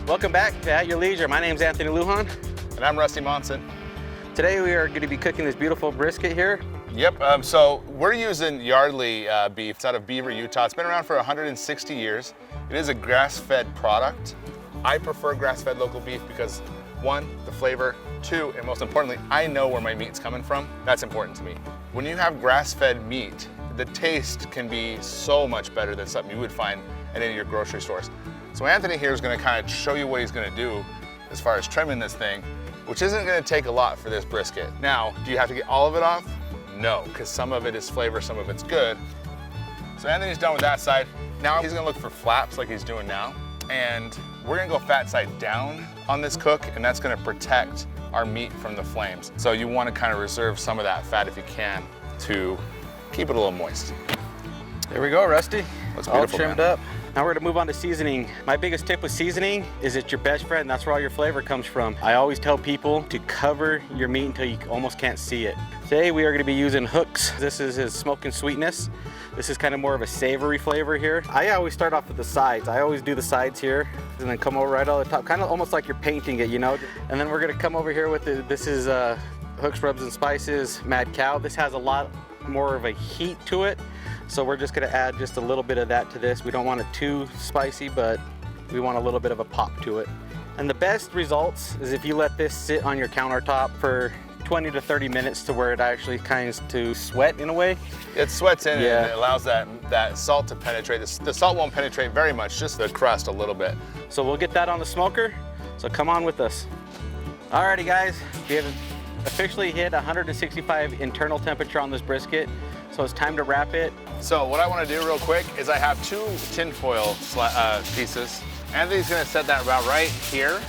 Welcome back to At Your Leisure. My name's Anthony Lujan. And I'm Rusty Monson. Today we are going to be cooking this beautiful brisket here. Yep, so we're using Yardley beef. It's out of Beaver, Utah. It's been around for 160 years. It is a grass-fed product. I prefer grass-fed local beef because, one, the flavor, two, and most importantly, I know where my meat's coming from. That's important to me. When you have grass-fed meat, the taste can be so much better than something you would find at any of your grocery stores. So Anthony here is going to kind of show you what he's going to do as far as trimming this thing, which isn't going to take a lot for this brisket. Now, do you have to get all of it off? No, because some of it is flavor, some of it's good. So Anthony's done with that side. Now he's going to look for flaps like he's doing now. And we're going to go fat side down on this cook, and that's going to protect our meat from the flames. So you want to kind of reserve some of that fat if you can to keep it a little moist. There we go, Rusty. Looks all beautiful, trimmed man. up. Now we're gonna move on to seasoning. My biggest tip with seasoning is it's your best friend. That's where all your flavor comes from. I always tell people to cover your meat until you almost can't see it. Today we are gonna be using hooks. This is his smoke and sweetness. This is kind of more of a savory flavor here. I always start off with the sides. I always do the sides here and then come over right on the top, kind of almost like you're painting it, you know? And then we're gonna come over here with this is Hooks Rubs and Spices Mad Cow. This has a lot more of a heat to it. So we're just gonna add just a little bit of that to this. We don't want it too spicy, but we want a little bit of a pop to it. And the best results is if you let this sit on your countertop for 20 to 30 minutes to where it actually kinds to sweat in a way. It sweats in and it allows that salt to penetrate. The salt won't penetrate very much, just the crust a little bit. So we'll get that on the smoker. So come on with us. Alrighty guys, we have officially hit 165 internal temperature on this brisket. So it's time to wrap it. So what I want to do real quick is I have two tinfoil pieces. Anthony's going to set that about right here.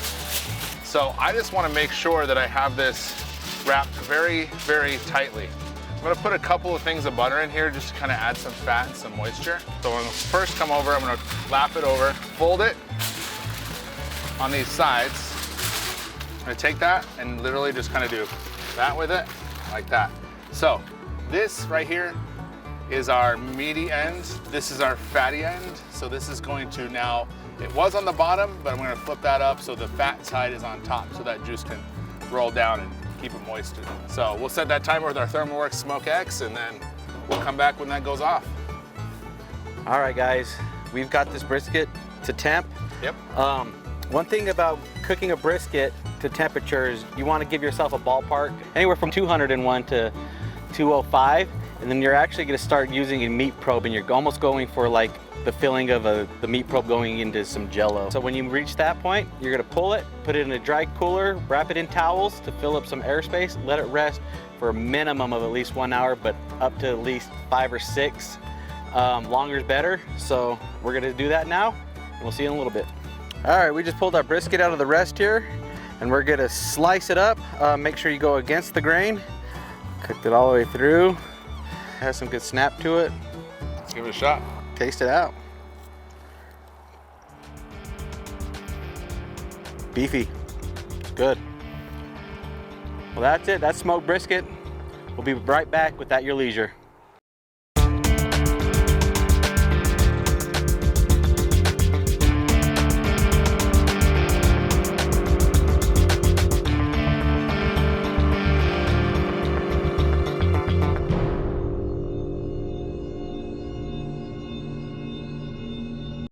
So I just want to make sure that I have this wrapped very, very tightly. I'm going to put a couple of things of butter in here just to kind of add some fat and some moisture. So I'm going to first come over, I'm going to lap it over, fold it on these sides. I'm going to take that and literally just kind of do that with it, like that. So this right here is our meaty end. This is our fatty end. So this is going to now, it was on the bottom, but I'm gonna flip that up so the fat side is on top so that juice can roll down and keep it moist. So we'll set that timer with our ThermoWorks Smoke X, and then we'll come back when that goes off. All right guys, we've got this brisket to temp. Yep. One thing about cooking a brisket to temperature is you wanna give yourself a ballpark, anywhere from 201 to 205, and then you're actually going to start using a meat probe, and you're almost going for like the filling of the meat probe going into some jello. So when you reach that point, you're going to pull it, put it in a dry cooler, wrap it in towels to fill up some airspace, let it rest for a minimum of at least 1 hour, but up to at least 5 or 6. Longer is better, so we're going to do that now, and we'll see you in a little bit. All right, we just pulled our brisket out of the rest here, and we're going to slice it up. Make sure you go against the grain. Cooked it all the way through. Has some good snap to it. Let's give it a shot. Taste it out. Beefy. It's good. Well, that's it. That's smoked brisket. We'll be right back with At Your Leisure.